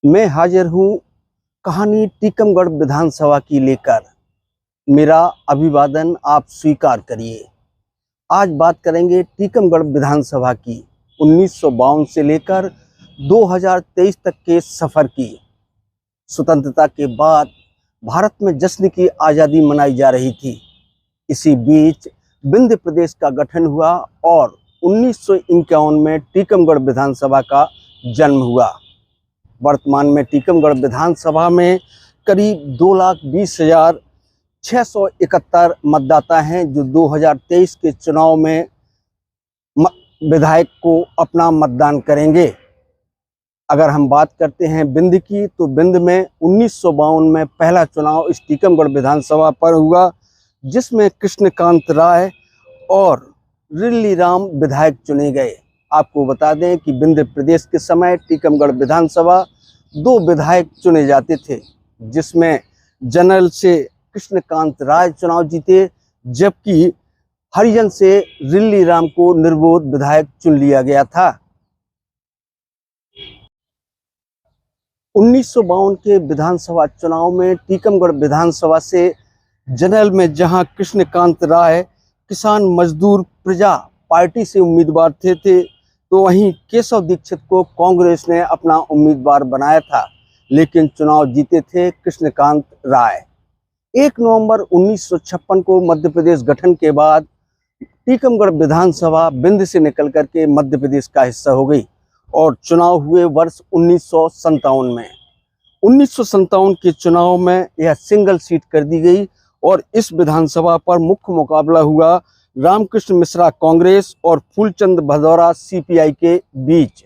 मैं हाजिर हूँ कहानी टीकमगढ़ विधानसभा की लेकर। मेरा अभिवादन आप स्वीकार करिए। आज बात करेंगे टीकमगढ़ विधानसभा की 1952 से लेकर 2023 तक के सफ़र की। स्वतंत्रता के बाद भारत में जश्न की आज़ादी मनाई जा रही थी। इसी बीच विंध्य प्रदेश का गठन हुआ और 1951 में टीकमगढ़ विधानसभा का जन्म हुआ। वर्तमान में टीकमगढ़ विधानसभा में करीब 2,20,671 मतदाता हैं, जो 2023 के चुनाव में विधायक को अपना मतदान करेंगे। अगर हम बात करते हैं बिंद की, तो बिंद में 1952 में पहला चुनाव इस टीकमगढ़ विधानसभा पर हुआ, जिसमें कृष्णकांत राय और रिल्ली राम विधायक चुने गए। आपको बता दें कि विंध्य प्रदेश के समय टीकमगढ़ विधानसभा 2 विधायक चुने जाते थे, जिसमें जनरल से कृष्णकांत राय चुनाव जीते, जबकि हरिजन से रिल्ली राम को निर्विरोध विधायक चुन लिया गया था। 1952 के विधानसभा चुनाव में टीकमगढ़ विधानसभा से जनरल में जहां कृष्णकांत राय किसान मजदूर प्रजा पार्टी से उम्मीदवार थे, तो वहीं केशव दीक्षित को कांग्रेस ने अपना उम्मीदवार बनाया था, लेकिन चुनाव जीते थे कृष्णकांत राय। 1 नवंबर 1956 को मध्य प्रदेश गठन के बाद टीकमगढ़ विधानसभा विंध्य से निकल करके मध्य प्रदेश का हिस्सा हो गई और चुनाव हुए वर्ष 1957 में। 1957 के चुनाव में यह सिंगल सीट कर दी गई और इस विधानसभा पर मुख्य मुकाबला हुआ रामकृष्ण मिश्रा कांग्रेस और फूलचंद भदौरा सीपीआई के बीच।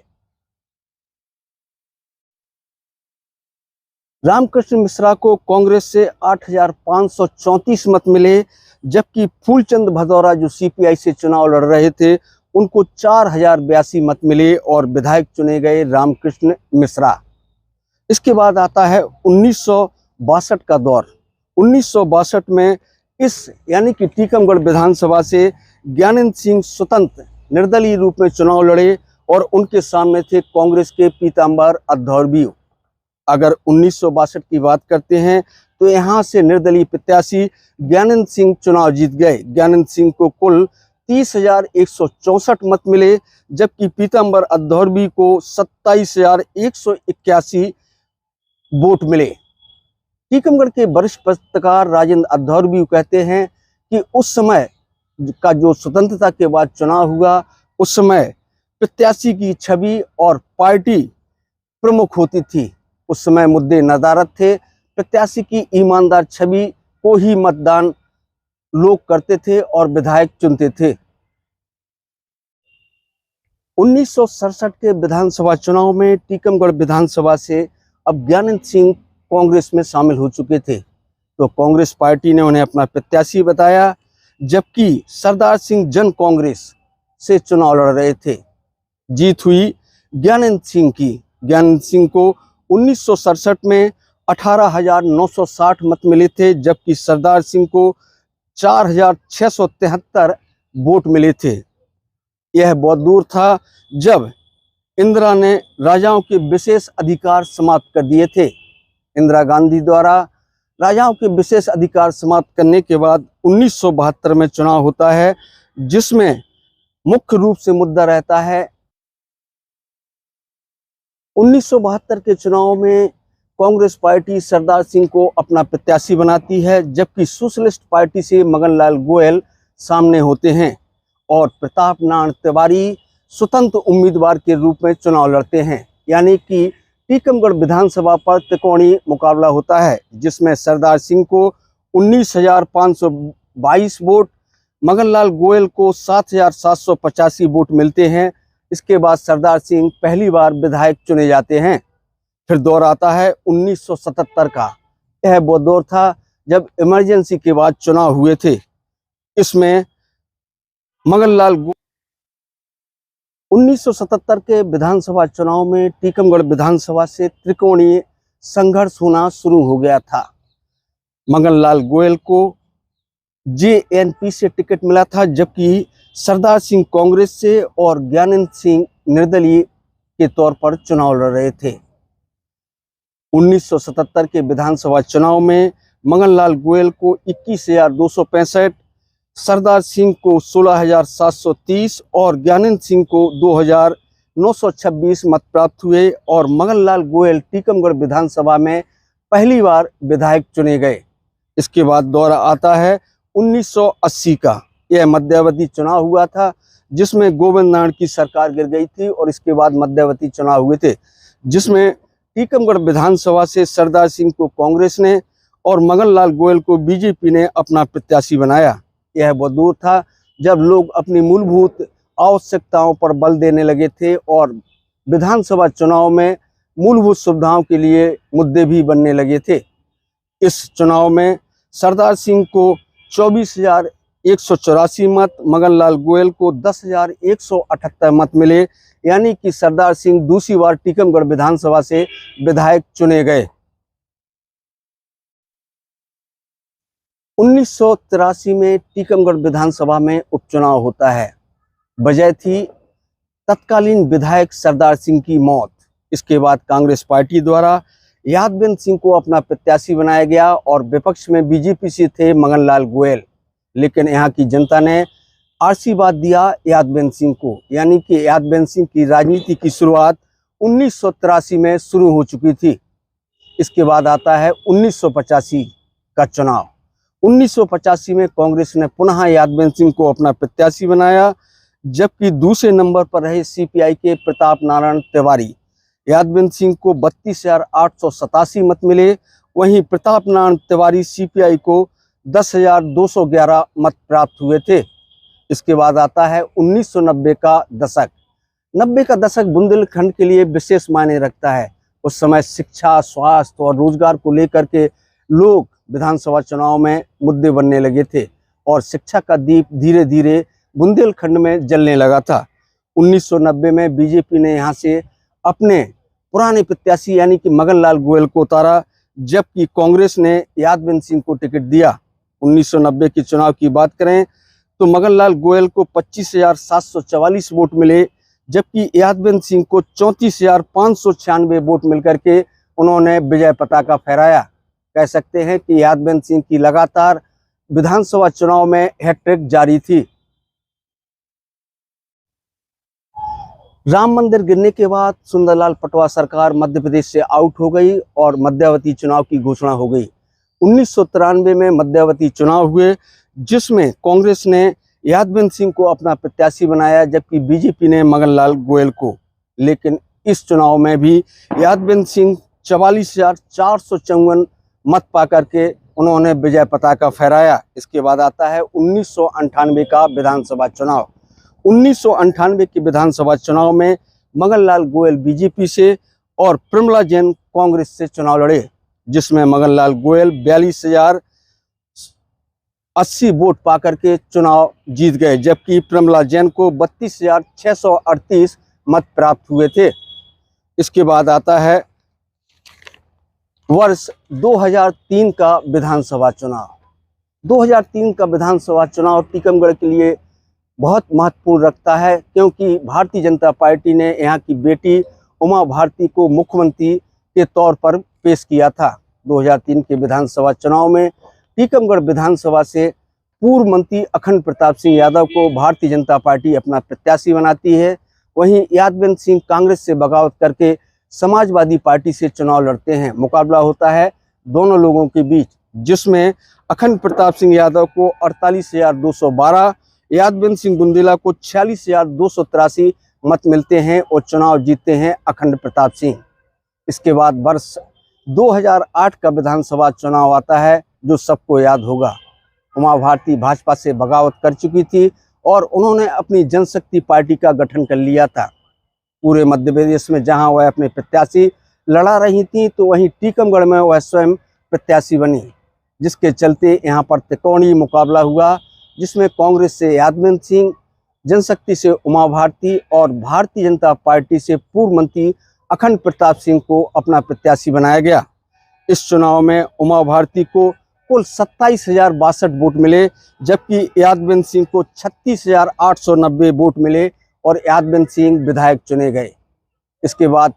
रामकृष्ण मिश्रा को कांग्रेस से 8,534 मत मिले, जबकि फूलचंद भदौरा जो सीपीआई से चुनाव लड़ रहे थे, उनको 4,082 मत मिले और विधायक चुने गए रामकृष्ण मिश्रा। इसके बाद आता है 1962 का दौर। 1962 में यानी कि टीकमगढ़ विधानसभा से ज्ञानेंद्र सिंह स्वतंत्र निर्दलीय रूप में चुनाव लड़े और उनके सामने थे कांग्रेस के पीताम्बर अधौरबी। अगर 1962 की बात करते हैं, तो यहाँ से निर्दलीय प्रत्याशी ज्ञानेंद्र सिंह चुनाव जीत गए। ज्ञानेंद्र सिंह को कुल 30,164 मत मिले, जबकि पीताम्बर अधौरबी को 27,181 वोट मिले। टीकमगढ़ के वरिष्ठ पत्रकार राजेंद्र अधौरबी कहते हैं कि उस समय का जो स्वतंत्रता के बाद चुनाव हुआ, उस समय प्रत्याशी की छवि और पार्टी प्रमुख होती थी। उस समय मुद्दे नदारद थे। प्रत्याशी की ईमानदार छवि को ही मतदान लोग करते थे और विधायक चुनते थे। 1967 के विधानसभा चुनाव में टीकमगढ़ विधानसभा से अब ज्ञानेंद्र सिंह कांग्रेस में शामिल हो चुके थे, तो कांग्रेस पार्टी ने उन्हें अपना प्रत्याशी बताया, जबकि सरदार सिंह जन कांग्रेस से चुनाव लड़ रहे थे। जीत हुई ज्ञानेंद्र सिंह की। ज्ञानेंद्र सिंह को 1967 में 18,960 मत मिले थे, जबकि सरदार सिंह को 4,673 वोट मिले थे। यह बहुत दूर था जब इंदिरा ने राजाओं के विशेष अधिकार समाप्त कर दिए थे। इंदिरा गांधी द्वारा राजाओं के विशेष अधिकार समाप्त करने के बाद 1972 में चुनाव होता है, जिसमें मुख्य रूप से मुद्दा रहता है 1972 के चुनाव में कांग्रेस पार्टी सरदार सिंह को अपना प्रत्याशी बनाती है, जबकि सोशलिस्ट पार्टी से मगनलाल गोयल सामने होते हैं और प्रताप नारायण तिवारी स्वतंत्र उम्मीदवार के रूप में चुनाव लड़ते हैं। यानी कि टीकमगढ़ विधानसभा पर त्रिकोणीय मुकाबला होता है, जिसमें सरदार सिंह को 19,522 वोट, मगनलाल गोयल को 7,785 वोट मिलते हैं। इसके बाद सरदार सिंह पहली बार विधायक चुने जाते हैं। फिर दौर आता है 1977 का। यह वो दौर था जब इमरजेंसी के बाद चुनाव हुए थे। इसमें मगनलाल 1977 के विधानसभा चुनाव में टीकमगढ़ विधानसभा से त्रिकोणीय संघर्ष होना शुरू हो गया था। मगनलाल गोयल को जेएनपी से टिकट मिला था, जबकि सरदार सिंह कांग्रेस से और ज्ञानेंद्र सिंह निर्दलीय के तौर पर चुनाव लड़ रहे थे। 1977 के विधानसभा चुनाव में मंगनलाल गोयल को 21,265, सरदार सिंह को 16,730 और ज्ञानेंद्र सिंह को 2,926 मत प्राप्त हुए और मंगनलाल गोयल टीकमगढ़ विधानसभा में पहली बार विधायक चुने गए। इसके बाद दौर आता है 1980 का। यह मध्यावधि चुनाव हुआ था जिसमें गोविंद नारायण की सरकार गिर गई थी और इसके बाद मध्यावधि चुनाव हुए थे जिसमें टीकमगढ़ विधानसभा से सरदार सिंह को कांग्रेस ने और मंगनलाल गोयल को बीजेपी ने अपना प्रत्याशी बनाया। यह वो दौर था जब लोग अपनी मूलभूत आवश्यकताओं पर बल देने लगे थे और विधानसभा चुनाव में मूलभूत सुविधाओं के लिए मुद्दे भी बनने लगे थे। इस चुनाव में सरदार सिंह को 24,184 मत, मंगनलाल गोयल को 10,178 मत मिले, यानी कि सरदार सिंह दूसरी बार टीकमगढ़ विधानसभा से विधायक चुने गए। 1983 में टीकमगढ़ विधानसभा में उपचुनाव होता है। वजह थी तत्कालीन विधायक सरदार सिंह की मौत। इसके बाद कांग्रेस पार्टी द्वारा यादवेंद्र सिंह को अपना प्रत्याशी बनाया गया और विपक्ष में बीजेपी से थे मंगनलाल गोयल, लेकिन यहाँ की जनता ने आशीर्वाद दिया यादवेंद्र सिंह को, यानी कि यादवेंद्र सिंह की राजनीति की शुरुआत 1983 में शुरू हो चुकी थी। इसके बाद आता है 1985 का चुनाव। 1985 में कांग्रेस ने पुनः यादवेंद्र सिंह को अपना प्रत्याशी बनाया, जबकि दूसरे नंबर पर रहे सीपीआई के प्रताप नारायण तिवारी। यादवेंद्र सिंह को 32,887 मत मिले, वहीं प्रताप नारायण तिवारी सीपीआई को 10,211 मत प्राप्त हुए थे। इसके बाद आता है 1990 का दशक। 90 का दशक बुंदेलखंड के लिए विशेष मायने रखता है। उस समय शिक्षा, स्वास्थ्य और रोजगार को लेकर के लोग विधानसभा चुनाव में मुद्दे बनने लगे थे और शिक्षा का दीप धीरे धीरे बुंदेलखंड में जलने लगा था। 1990 में बीजेपी ने यहाँ से अपने पुराने प्रत्याशी यानी कि मंगनलाल गोयल को उतारा, जबकि कांग्रेस ने यादवेंद्र सिंह को टिकट दिया। 1990 के चुनाव की बात करें तो मंगनलाल गोयल को 25,744 वोट मिले, जबकि यादवेंद्र सिंह को 34,596 वोट मिलकर के उन्होंने विजय पताका फहराया। कह सकते हैं कि यादवेंद्र सिंह की लगातार विधानसभा चुनाव में हैट्रिक जारी थी। राम मंदिर गिरने के बाद सुंदरलाल पटवा सरकार मध्य प्रदेश से आउट हो गई और मध्यावधि चुनाव की घोषणा हो गई। 1993 में मध्यावधि चुनाव हुए जिसमें कांग्रेस ने यादवेंद्र सिंह को अपना प्रत्याशी बनाया, जबकि बीजेपी ने मंगनलाल गोयल को। लेकिन इस चुनाव में भी यादवेंद्र सिंह 44,454 मत पाकर के उन्होंने विजय पताका फहराया। इसके बाद आता है 1998 का विधानसभा चुनाव। 1998 के विधानसभा चुनाव में मंगनलाल गोयल बीजेपी से और प्रमिला जैन कांग्रेस से चुनाव लड़े, जिसमें मंगनलाल गोयल 42,080 वोट पाकर के चुनाव जीत गए, जबकि प्रमिला जैन को 32,638 मत प्राप्त हुए थे। इसके बाद आता है वर्ष 2003 का विधानसभा चुनाव। 2003 का विधानसभा चुनाव टीकमगढ़ के लिए बहुत महत्वपूर्ण रखता है, क्योंकि भारतीय जनता पार्टी ने यहाँ की बेटी उमा भारती को मुख्यमंत्री के तौर पर पेश किया था। 2003 के विधानसभा चुनाव में टीकमगढ़ विधानसभा से पूर्व मंत्री अखंड प्रताप सिंह यादव को भारतीय जनता पार्टी अपना प्रत्याशी बनाती है। वहीं यादवेंद्र सिंह कांग्रेस से बगावत करके समाजवादी पार्टी से चुनाव लड़ते हैं। मुकाबला होता है दोनों लोगों के बीच, जिसमें अखंड प्रताप सिंह यादव को 48,212, यादवेंद्र सिंह बुंदेला को 46,283 मत मिलते हैं और चुनाव जीतते हैं अखंड प्रताप सिंह। इसके बाद वर्ष 2008 का विधानसभा चुनाव आता है, जो सबको याद होगा। उमा भारती भाजपा से बगावत कर चुकी थी और उन्होंने अपनी जनशक्ति पार्टी का गठन कर लिया था। पूरे मध्य प्रदेश में जहां वह अपने प्रत्याशी लड़ा रही थी, तो वहीं टीकमगढ़ में वह स्वयं प्रत्याशी बनी, जिसके चलते यहां पर त्रिकोणीय मुकाबला हुआ, जिसमें कांग्रेस से यादवेंद्र सिंह, जनशक्ति से उमा भारती और भारतीय जनता पार्टी से पूर्व मंत्री अखंड प्रताप सिंह को अपना प्रत्याशी बनाया गया। इस चुनाव में उमा भारती को कुल 27,062 वोट मिले, जबकि यादवेंद्र सिंह को 36,890 वोट मिले और यादवेंद्र सिंह विधायक चुने गए। इसके बाद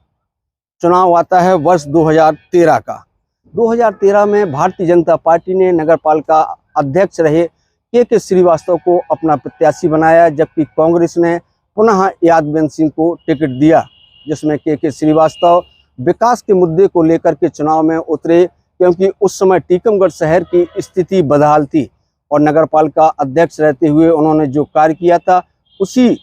चुनाव आता है वर्ष 2013 का। 2013 में भारतीय जनता पार्टी ने नगर पालिका अध्यक्ष रहे के श्रीवास्तव को अपना प्रत्याशी बनाया, जबकि कांग्रेस ने पुनः यादवेंद्र सिंह को टिकट दिया, जिसमें के श्रीवास्तव विकास के मुद्दे को लेकर के चुनाव में उतरे, क्योंकि उस समय टीकमगढ़ शहर की स्थिति बदहाल थी और नगर पालिका अध्यक्ष रहते हुए उन्होंने जो कार्य किया था उसी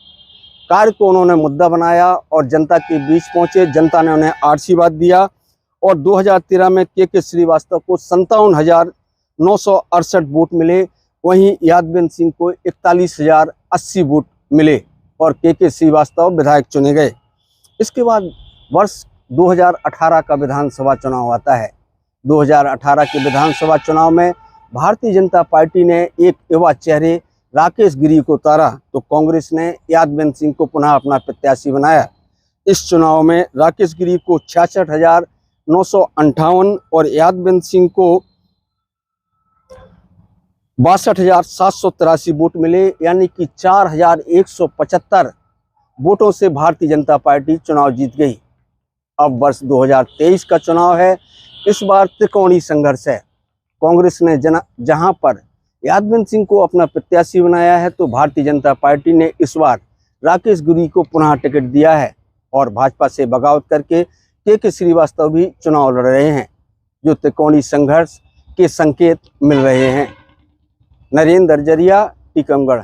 कार्य को उन्होंने मुद्दा बनाया और जनता के बीच पहुंचे। जनता ने उन्हें आशीर्वाद दिया और 2013 में के श्रीवास्तव को 57,968 वोट मिले, वहीं यादवेंद्र सिंह को 41,080 वोट मिले और के श्रीवास्तव विधायक चुने गए। इसके बाद वर्ष 2018 का विधानसभा चुनाव आता है। 2018 के विधानसभा चुनाव में भारतीय जनता पार्टी ने एक युवा चेहरे राकेश गिरी को उतारा, तो कांग्रेस ने यादवेंद्र सिंह को पुनः अपना प्रत्याशी बनाया। इस चुनाव में राकेश गिरी को 66,958 और यादवेंद्र सिंह को 62,783 वोट मिले, यानी कि 4,175 वोटों से भारतीय जनता पार्टी चुनाव जीत गई। अब वर्ष 2023 का चुनाव है। इस बार त्रिकोणीय संघर्ष है। कांग्रेस ने जहां पर यादवेंद्र सिंह को अपना प्रत्याशी बनाया है, तो भारतीय जनता पार्टी ने इस बार राकेश गिरी को पुनः टिकट दिया है और भाजपा से बगावत करके के श्रीवास्तव भी चुनाव लड़ रहे हैं, जो त्रिकोणीय संघर्ष के संकेत मिल रहे हैं। नरेंद्र जरिया, टीकमगढ़।